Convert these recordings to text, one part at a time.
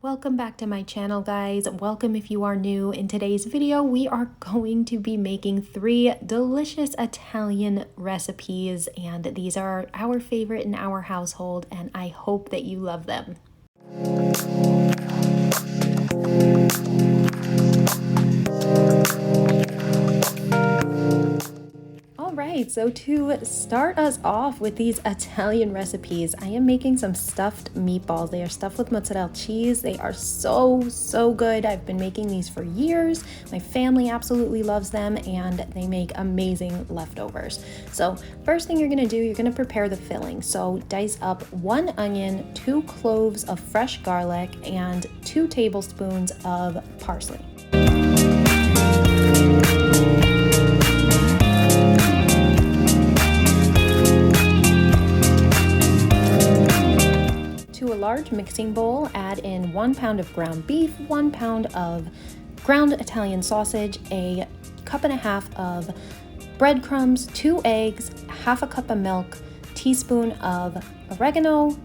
Welcome back to my channel, guys. Welcome if you are new. In today's video, we are going to be making 3 delicious Italian recipes, and these are our favorite in our household, and I hope that you love them. Alright, so to start us off with these Italian recipes, I am making some stuffed meatballs. They are stuffed with mozzarella cheese. They are so good. I've been making these for years. My family absolutely loves them, and they make amazing leftovers. So first thing you're going to do, you're going to prepare the filling. So dice up 1 onion, 2 cloves of fresh garlic, and 2 tablespoons of parsley. To a large mixing bowl, add in 1 pound of ground beef, 1 pound of ground Italian sausage, a cup and a half of breadcrumbs, 2 eggs, half a cup of milk, teaspoon of oregano,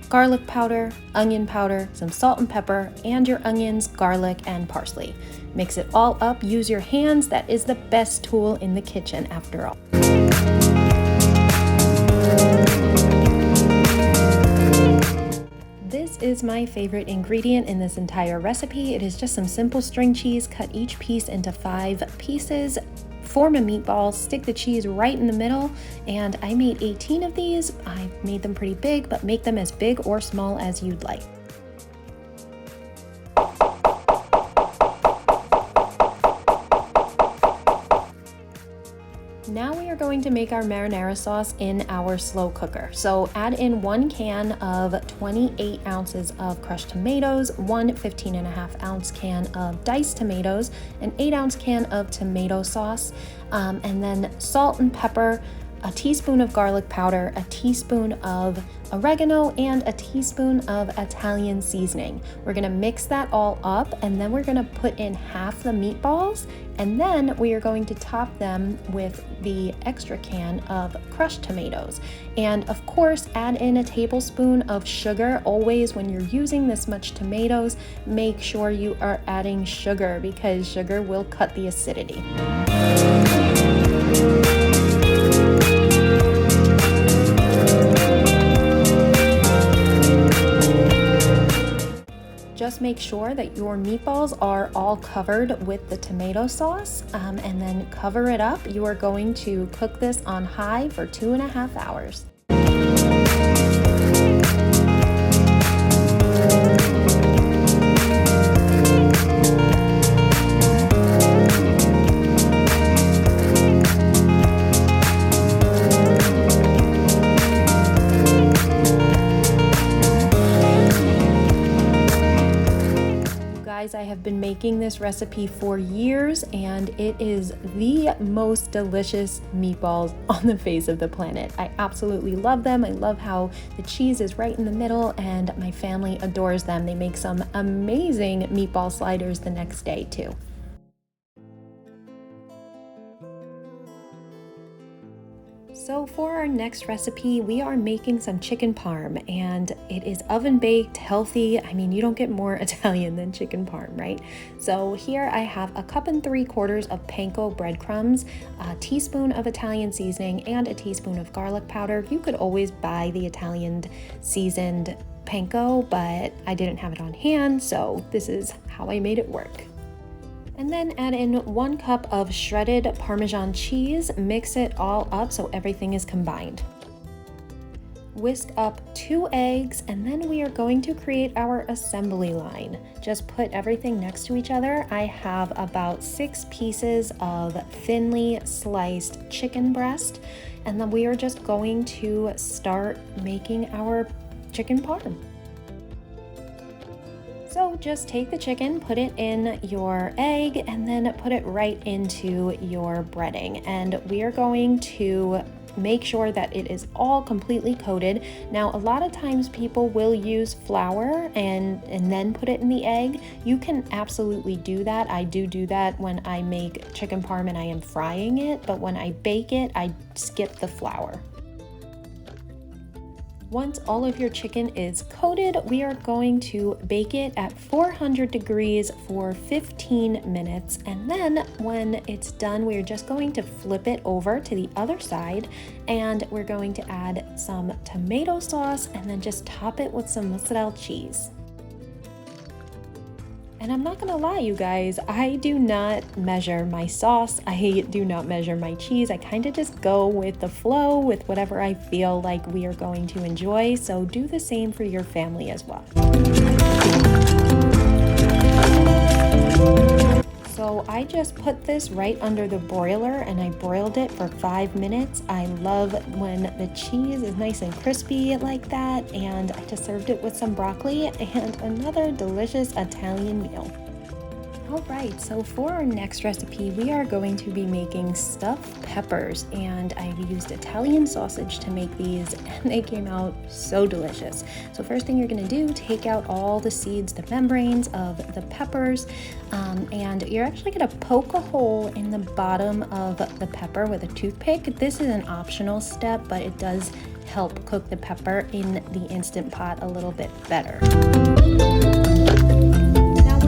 garlic powder, onion powder, some salt and pepper, and your onions, garlic, and parsley. Mix it all up. Use your hands. That is the best tool in the kitchen after all. This is my favorite ingredient in this entire recipe. It is just some simple string cheese. Cut each piece into 5 pieces. Form a meatball, stick the cheese right in the middle, and I made 18 of these. I made them pretty big, but make them as big or small as you'd like. Now we are going to make our marinara sauce in our slow cooker. So add in 1 can of 28 ounces of crushed tomatoes, 1 15.5 ounce can of diced tomatoes, an 8-ounce can of tomato sauce, and then salt and pepper, a teaspoon of garlic powder, a teaspoon of oregano, and a teaspoon of Italian seasoning. We're gonna mix that all up, and then we're gonna put in half the meatballs, and then we are going to top them with the extra can of crushed tomatoes. And of course, add in a tablespoon of sugar. Always when you're using this much tomatoes, make sure you are adding sugar because sugar will cut the acidity. Just make sure that your meatballs are all covered with the tomato sauce, and then cover it up. You are going to cook this on high for 2.5 hours. I have been making this recipe for years, and it is the most delicious meatballs on the face of the planet. I absolutely love them. I love how the cheese is right in the middle, and my family adores them. They make some amazing meatball sliders the next day too. So for our next recipe, we are making some chicken parm, and it is oven baked, healthy. I mean, you don't get more Italian than chicken parm, right? So here I have a cup and 3/4 of panko breadcrumbs, a teaspoon of Italian seasoning, and a teaspoon of garlic powder. You could always buy the Italian seasoned panko, but I didn't have it on hand, so this is how I made it work. And then add in 1 cup of shredded Parmesan cheese. Mix it all up so everything is combined. Whisk up 2 eggs, and then we are going to create our assembly line. Just put everything next to each other. I have about 6 pieces of thinly sliced chicken breast, and then we are just going to start making our chicken parm. So just take the chicken, put it in your egg, and then put it right into your breading. And we are going to make sure that it is all completely coated. Now, a lot of times people will use flour and then put it in the egg. You can absolutely do that. I do that when I make chicken parm and I am frying it, but when I bake it, I skip the flour. Once all of your chicken is coated, we are going to bake it at 400 degrees for 15 minutes. And then when it's done, we're just going to flip it over to the other side, and we're going to add some tomato sauce and then just top it with some mozzarella cheese. And I'm not gonna lie, you guys, I do not measure my sauce. I do not measure my cheese. I kind of just go with the flow with whatever I feel like we are going to enjoy. So do the same for your family as well. So I just put this right under the broiler and I broiled it for 5 minutes. I love when the cheese is nice and crispy like that, and I just served it with some broccoli and another delicious Italian meal. Alright, so for our next recipe, we are going to be making stuffed peppers, and I've used Italian sausage to make these, and they came out so delicious. So first thing you're going to do, take out all the seeds, the membranes of the peppers, and you're actually going to poke a hole in the bottom of the pepper with a toothpick. This is an optional step, but it does help cook the pepper in the Instant Pot a little bit better.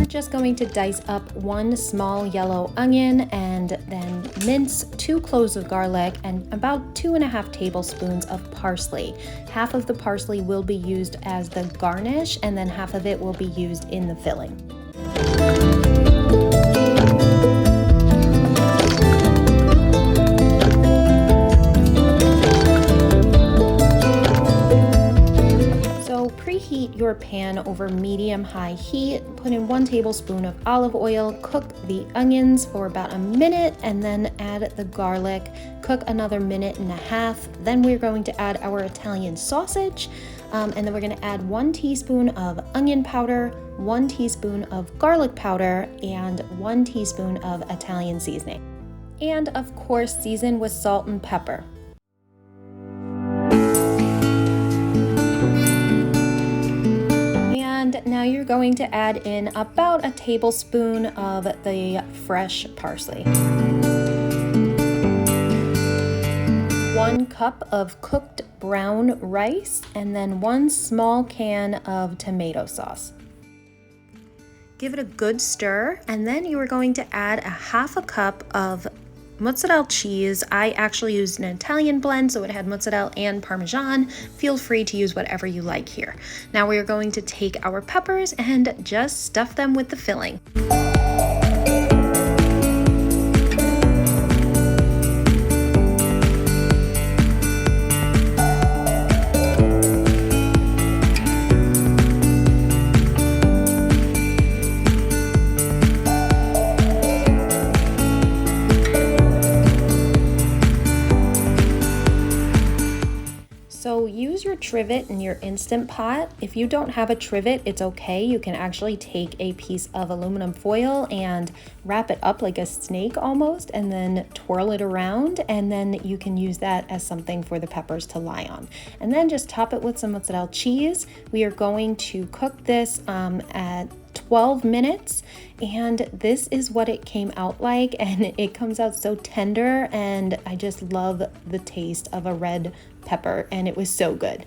Just going to dice up 1 small yellow onion and then mince 2 cloves of garlic and about 2.5 tablespoons of parsley. Half of the parsley will be used as the garnish, and then half of it will be used in the filling. Preheat your pan over medium-high heat. Put in 1 tablespoon of olive oil. Cook the onions for about a minute and then add the garlic. Cook another 1.5 minutes. Then we're going to add our Italian sausage, and then we're going to add 1 teaspoon of onion powder, 1 teaspoon of garlic powder, and 1 teaspoon of Italian seasoning. And of course, season with salt and pepper. And now you're going to add in about a tablespoon of the fresh parsley. 1 cup of cooked brown rice, and then 1 small can of tomato sauce. Give it a good stir, and then you are going to add a 1/2 cup of mozzarella cheese. I actually used an Italian blend, so it had mozzarella and Parmesan. Feel free to use whatever you like here. Now we are going to take our peppers and just stuff them with the filling. So use your trivet in your Instant Pot. If you don't have a trivet, it's okay. You can actually take a piece of aluminum foil and wrap it up like a snake almost, and then twirl it around, and then you can use that as something for the peppers to lie on. And then just top it with some mozzarella cheese. We are going to cook this at 12 minutes, and this is what it came out like, and it comes out so tender, and I just love the taste of a red pepper, and it was so good.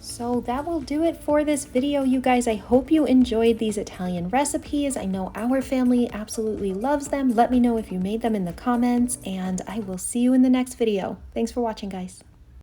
So that will do it for this video, you guys. I hope you enjoyed these Italian recipes. I know our family absolutely loves them. Let me know if you made them in the comments, and I will see you in the next video. Thanks for watching, guys.